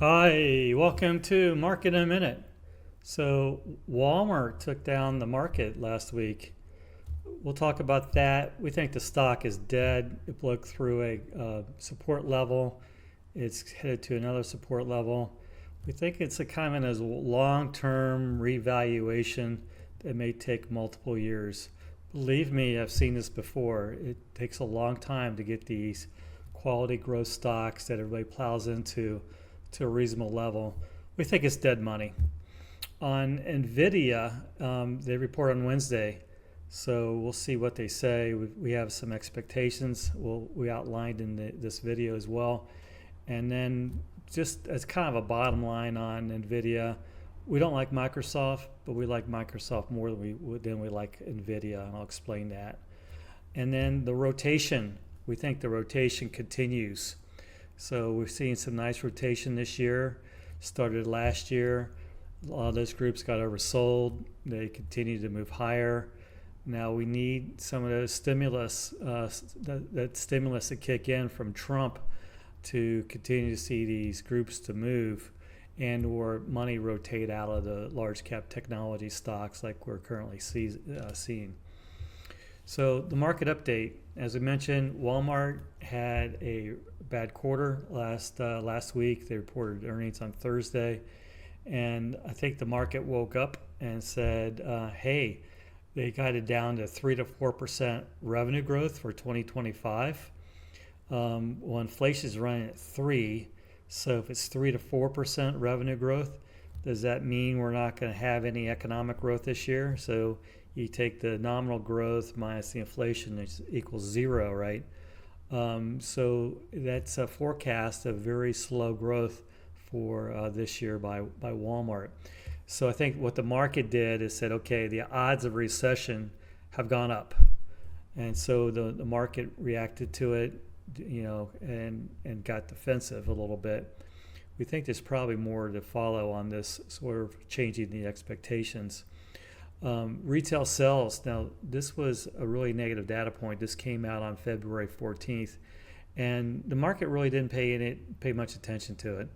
Hi, welcome to Market in a Minute. So, Walmart took down the market last week. We'll talk about that. We think the stock is dead. It broke through a support level. It's headed to another support level. We think it's a kind of a long-term revaluation that may take multiple years. Believe me, I've seen this before. It takes a long time to get these quality growth stocks that everybody plows into to a reasonable level. We think it's dead money. On Nvidia, they report on Wednesday, so we'll see what they say. We have some expectations. We outlined in this video as well. And then just as kind of a bottom line on Nvidia, we don't like Microsoft, but we like Microsoft more than we like Nvidia, and I'll explain that. And then the rotation, we think the rotation continues. So we're seeing some nice rotation this year. Started last year. A lot of those groups got oversold. They continue to move higher. Now we need some of those stimulus, that stimulus to kick in from Trump to continue to see these groups to move and or money rotate out of the large cap technology stocks like we're currently seeing. So the market update, as we mentioned, Walmart had a bad quarter last week. They reported earnings on Thursday, and I think the market woke up and said, "Hey, they guided down to 3 to 4% revenue growth for 2025. Well, inflation is running at 3, so if it's 3 to 4% revenue growth, does that mean we're not going to have any economic growth this year? So you take the nominal growth minus the inflation, it equals 0, right? So that's a forecast of very slow growth for this year by Walmart. So I think what the market did is said, okay, the odds of recession have gone up. And so the market reacted to it, and got defensive a little bit. We think there's probably more to follow on this sort of changing the expectations. Retail sales. Now, this was a really negative data point. This came out on February 14th, and the market really didn't pay much attention to it.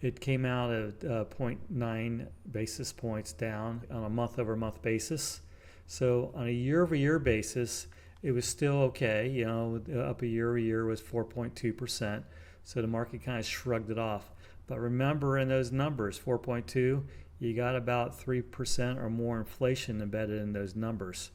It came out at zero point 0.9 basis points down on a month-over-month basis. So on a year-over-year basis, it was still okay. Up a year-over-year was 4.2%. So the market kind of shrugged it off. But remember in those numbers, 4.2, you got about 3% or more inflation embedded in those numbers.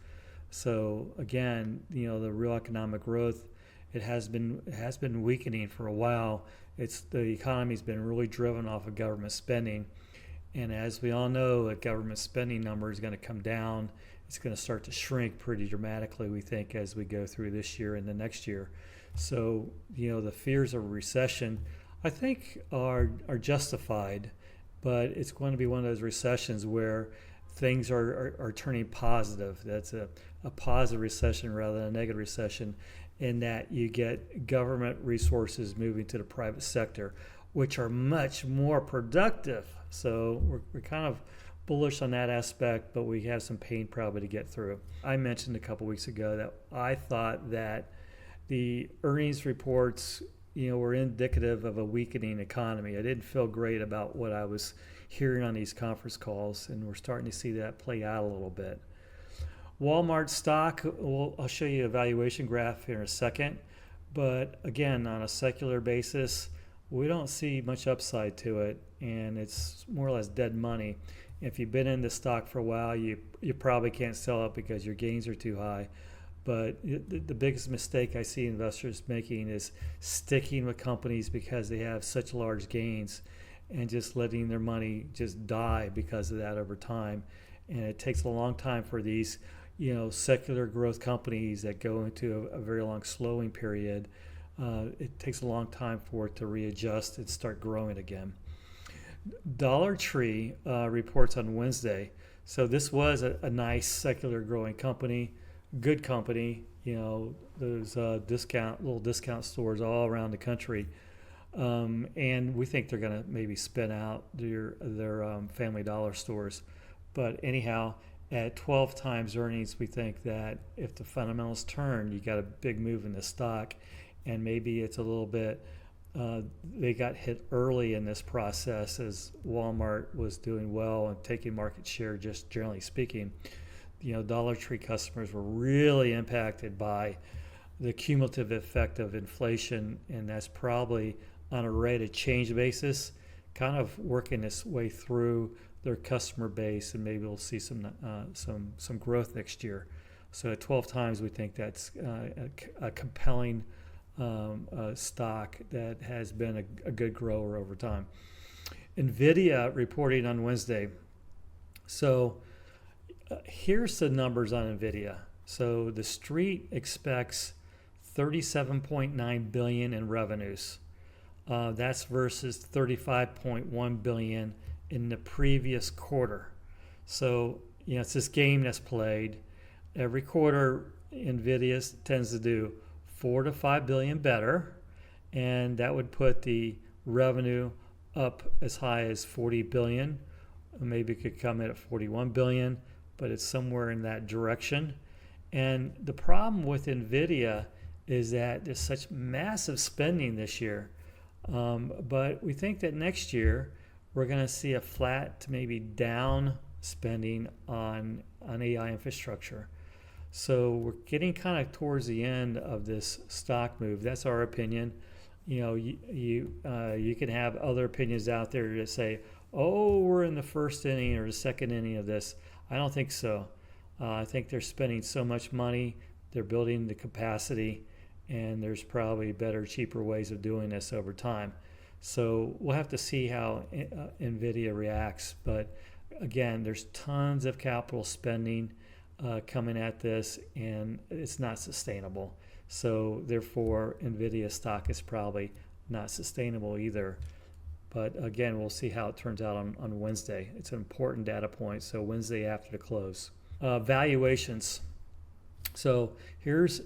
So again, the real economic growth, it has been weakening for a while. The economy's been really driven off of government spending, and as we all know, a government spending number is going to come down. It's going to start to shrink pretty dramatically, we think, as we go through this year and the next year. So the fears of a recession, I think, are justified. But it's going to be one of those recessions where things are turning positive. That's a positive recession rather than a negative recession, in that you get government resources moving to the private sector, which are much more productive. So we're kind of bullish on that aspect, but we have some pain probably to get through. I mentioned a couple weeks ago that I thought that the earnings reports were indicative of a weakening economy. I didn't feel great about what I was hearing on these conference calls, and we're starting to see that play out a little bit. Walmart stock, I'll show you a valuation graph here in a second, but again, on a secular basis, we don't see much upside to it, and it's more or less dead money. If you've been in the stock for a while, you probably can't sell it because your gains are too high. But the biggest mistake I see investors making is sticking with companies because they have such large gains and just letting their money just die because of that over time. And it takes a long time for these, secular growth companies that go into a very long slowing period. It takes a long time for it to readjust and start growing again. Dollar Tree reports on Wednesday. So this was a nice secular growing company. Good company, those little discount stores all around the country, and we think they're going to maybe spin out their Family Dollar stores. But anyhow, at 12 times earnings, we think that if the fundamentals turn, you got a big move in the stock, and maybe it's a little bit they got hit early in this process as Walmart was doing well and taking market share, just generally speaking. Dollar Tree customers were really impacted by the cumulative effect of inflation, and that's probably on a rate of change basis, kind of working its way through their customer base, and maybe we'll see some growth next year. So at 12 times, we think that's a compelling stock that has been a good grower over time. Nvidia reporting on Wednesday. So here's the numbers on Nvidia. So the street expects 37.9 billion in revenues. That's versus 35.1 billion in the previous quarter. So it's this game that's played every quarter. Nvidia tends to do 4 to 5 billion better, and that would put the revenue up as high as 40 billion. Maybe it could come in at 41 billion, but it's somewhere in that direction. And the problem with Nvidia is that there's such massive spending this year. But we think that next year we're going to see a flat to maybe down spending on AI infrastructure. So we're getting kind of towards the end of this stock move. That's our opinion. You can have other opinions out there that say, oh, we're in the first inning or the second inning of this. I don't think so. I think they're spending so much money, they're building the capacity, and there's probably better, cheaper ways of doing this over time. So we'll have to see how Nvidia reacts. But again, there's tons of capital spending coming at this, and it's not sustainable. So therefore, Nvidia stock is probably not sustainable either. But again, we'll see how it turns out on Wednesday. It's an important data point. So Wednesday after the close. Valuations. So here's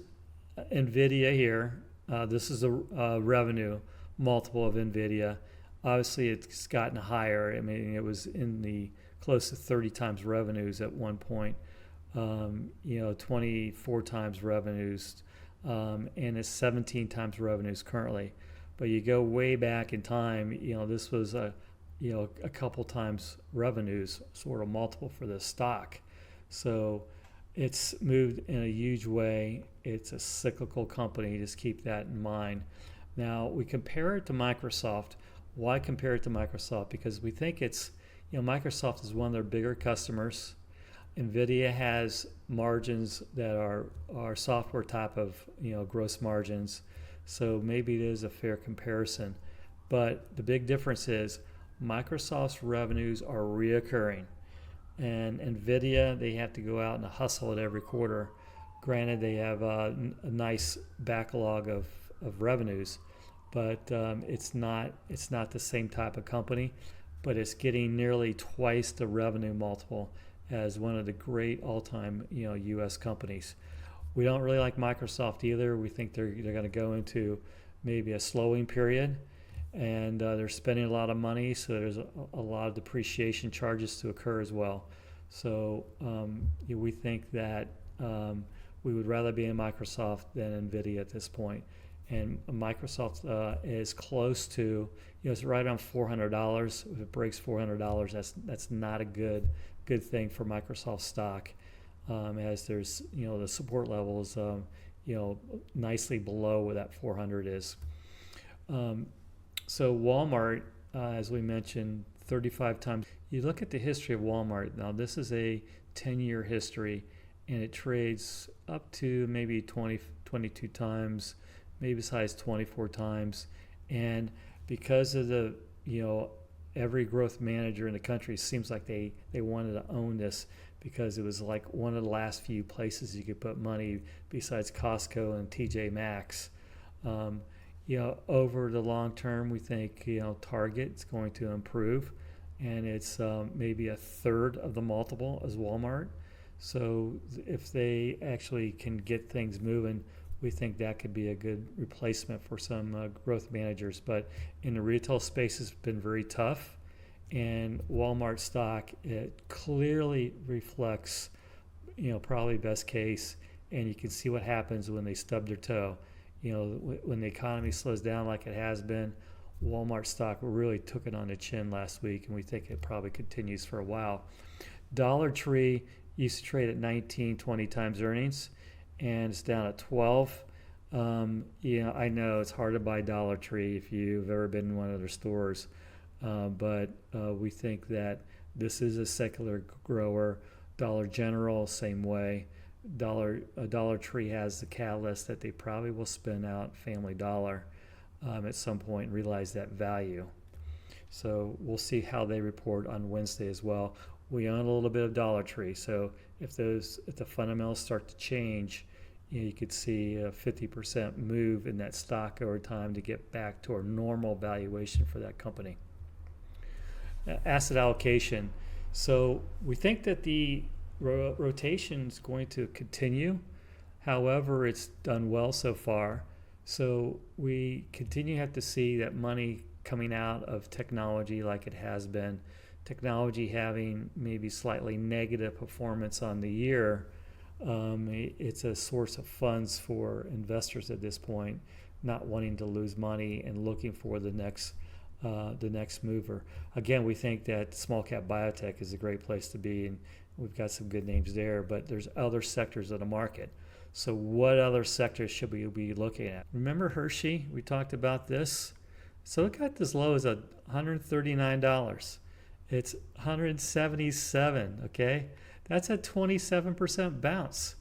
Nvidia here. This is a revenue multiple of Nvidia. Obviously, it's gotten higher. I mean, it was in the close to 30 times revenues at one point. 24 times revenues, and it's 17 times revenues currently. But you go way back in time, this was a couple times revenues, sort of multiple for this stock. So it's moved in a huge way. It's a cyclical company. Just keep that in mind. Now we compare it to Microsoft. Why compare it to Microsoft? Because we think it's, Microsoft is one of their bigger customers. Nvidia has margins that are software type of gross margins, so maybe it is a fair comparison. But the big difference is Microsoft's revenues are reoccurring, and Nvidia, they have to go out and hustle it every quarter. Granted, they have a nice backlog of revenues, but it's not the same type of company. But it's getting nearly twice the revenue multiple as one of the great all-time U.S. companies. We don't really like Microsoft either. We think they're going to go into maybe a slowing period, and they're spending a lot of money, so there's a lot of depreciation charges to occur as well. So we think that we would rather be in Microsoft than Nvidia at this point. And Microsoft is close to, it's right around $400. If it breaks $400, that's not a good thing for Microsoft stock, as there's the support level is nicely below where that 400 is. So Walmart, as we mentioned, 35 times. You look at the history of Walmart. Now this is a 10-year history, and it trades up to maybe 22 times, maybe as high as 24 times. And because of the every growth manager in the country seems like they wanted to own this, because it was like one of the last few places you could put money besides Costco and TJ Maxx. Over the long term, we think Target's going to improve, and it's maybe a third of the multiple as Walmart. So if they actually can get things moving, we think that could be a good replacement for some growth managers. But in the retail space, it's been very tough. And Walmart stock, it clearly reflects, probably best case. And you can see what happens when they stub their toe. When the economy slows down like it has been, Walmart stock really took it on the chin last week, and we think it probably continues for a while. Dollar Tree used to trade at 19, 20 times earnings, and it's down at 12. I know it's hard to buy Dollar Tree if you've ever been in one of their stores, but we think that this is a secular grower. Dollar General, same way. Dollar Tree has the catalyst that they probably will spin out Family Dollar at some point and realize that value. So we'll see how they report on Wednesday as well. We own a little bit of Dollar Tree, so if the fundamentals start to change, you could see a 50% move in that stock over time to get back to a normal valuation for that company. Asset allocation. So we think that the rotation is going to continue. However, it's done well so far. So we continue to have to see that money coming out of technology like it has been. Technology having maybe slightly negative performance on the year. It's a source of funds for investors at this point, not wanting to lose money and looking for the next mover. Again, we think that small cap biotech is a great place to be, and we've got some good names there, but there's other sectors of the market. So what other sectors should we be looking at? Remember Hershey? We talked about this. So it got as low as $139. It's $177, okay? That's a 27% bounce.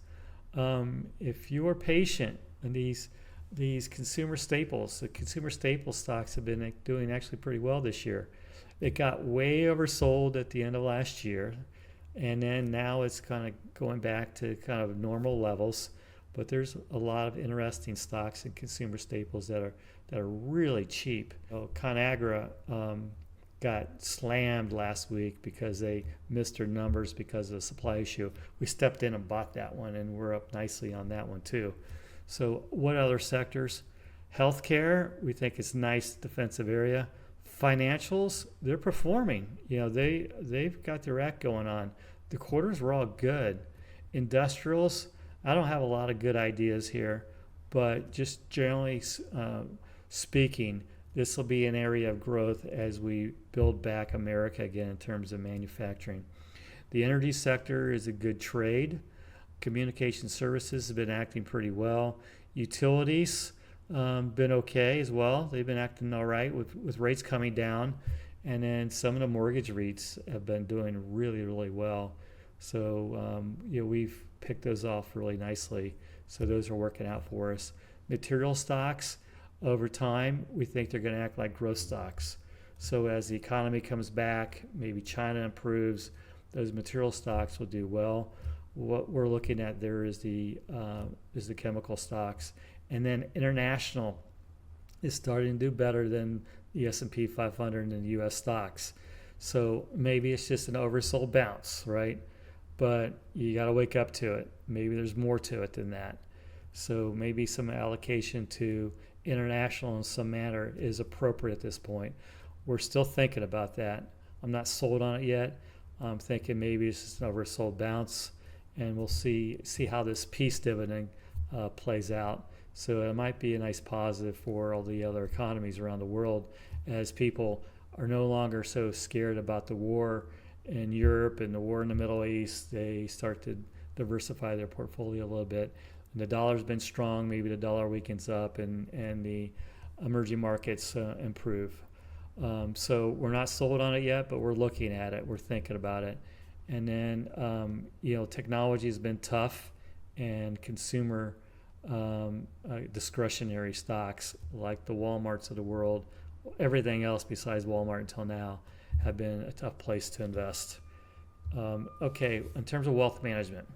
If you're patient, and these consumer staples, the consumer staple stocks have been doing actually pretty well this year. It got way oversold at the end of last year, and then now it's kind of going back to kind of normal levels. But there's a lot of interesting stocks and consumer staples that are really cheap. ConAgra got slammed last week because they missed their numbers because of the supply issue. We stepped in and bought that one, and we're up nicely on that one too. So what other sectors? Healthcare, we think it's a nice defensive area. Financials, they're performing. They've got their act going on. The quarters were all good. Industrials, I don't have a lot of good ideas here, but just generally speaking, this will be an area of growth as we build back America again in terms of manufacturing. The energy sector is a good trade. Communication services have been acting pretty well. Utilities been okay as well. They've been acting all right with rates coming down. And then some of the mortgage REITs have been doing really, really well. So we've picked those off really nicely. So those are working out for us. Material stocks, over time, we think they're going to act like growth stocks. So as the economy comes back, maybe China improves, those material stocks will do well. What we're looking at there is the chemical stocks, and then international is starting to do better than the S&P 500 and the U.S. stocks. So maybe it's just an oversold bounce, right? But you got to wake up to it. Maybe there's more to it than that. So maybe some allocation to international in some manner is appropriate at this point. We're still thinking about that. I'm not sold on it yet. I'm thinking maybe it's just an oversold bounce, and we'll see how this peace dividend plays out. So it might be a nice positive for all the other economies around the world as people are no longer so scared about the war in Europe and the war in the Middle East. They start to diversify their portfolio a little bit. And the dollar's been strong. Maybe the dollar weakens up and the emerging markets improve. So we're not sold on it yet, but we're looking at it. We're thinking about it. And then, technology has been tough, and consumer discretionary stocks like the Walmarts of the world, everything else besides Walmart until now, have been a tough place to invest. Okay, in terms of wealth management,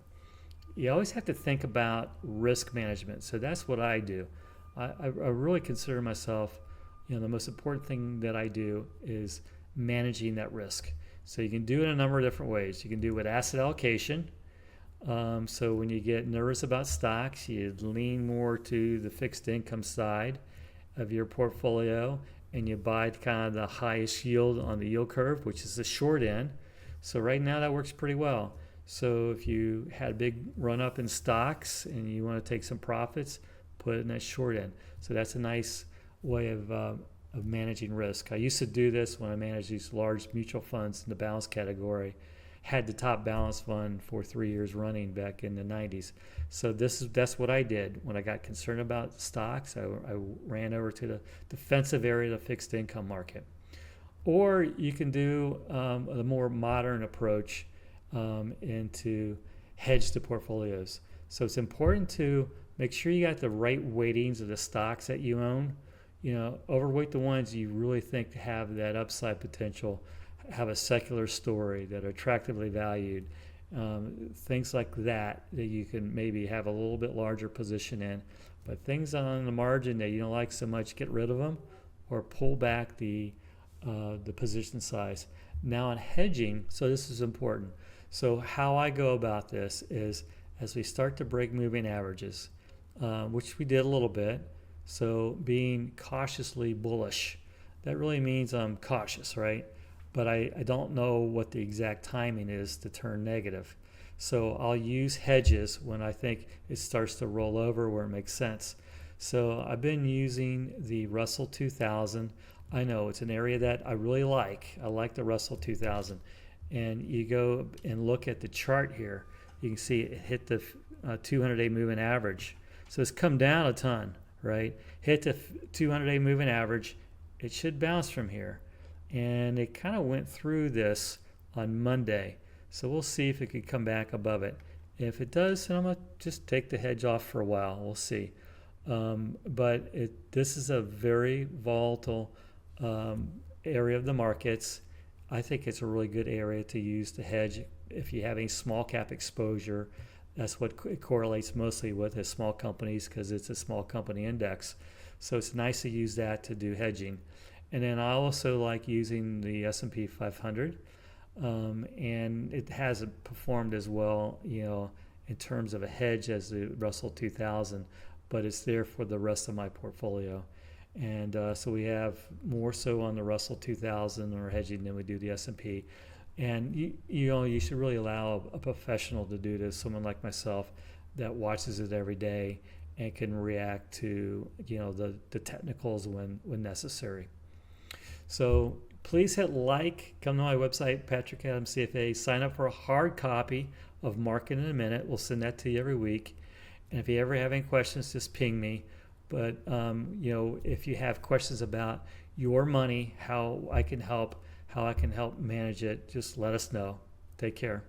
you always have to think about risk management. So that's what I do. I really consider myself, the most important thing that I do is managing that risk. So you can do it in a number of different ways. You can do it with asset allocation. So when you get nervous about stocks, you lean more to the fixed income side of your portfolio, and you buy kind of the highest yield on the yield curve, which is the short end. So right now that works pretty well. So if you had a big run up in stocks and you want to take some profits, put it in that short end. So that's a nice way of managing risk. I used to do this when I managed these large mutual funds in the balance category. Had the top balance fund for 3 years running back in the 90s. So that's what I did when I got concerned about stocks. I ran over to the defensive area of the fixed income market. Or you can do a more modern approach and to hedge the portfolios. So it's important to make sure you got the right weightings of the stocks that you own. Overweight the ones you really think have that upside potential, have a secular story, that are attractively valued, things like that you can maybe have a little bit larger position in. But things on the margin that you don't like so much, get rid of them or pull back the position size. Now on hedging, so this is important. So how I go about this is as we start to break moving averages, which we did a little bit, so being cautiously bullish, that really means I'm cautious, right? But I don't know what the exact timing is to turn negative. So I'll use hedges when I think it starts to roll over where it makes sense. So I've been using the Russell 2000. I know it's an area that I really like. I like the Russell 2000. And you go and look at the chart here. You can see it hit the 200-day moving average. So it's come down a ton, right? Hit the 200-day moving average. It should bounce from here. And it kind of went through this on Monday. So we'll see if it could come back above it. If it does, then I'm going to just take the hedge off for a while. We'll see. But this is a very volatile area of the markets. I think it's a really good area to use to hedge if you have any small cap exposure. That's what it correlates mostly with, is small companies, because it's a small company index. So it's nice to use that to do hedging. And then I also like using the S&P 500, and it hasn't performed as well, in terms of a hedge as the Russell 2000, but it's there for the rest of my portfolio. And so we have more so on the Russell 2000 or hedging than we do the S&P. And you should really allow a professional to do this, someone like myself that watches it every day and can react to the technicals when necessary. So please hit like, come to my website, Patrick Adams CFA, sign up for a hard copy of Market in a Minute. We'll send that to you every week. And if you ever have any questions, just ping me. But if you have questions about your money, how I can help manage it, just let us know. Take care.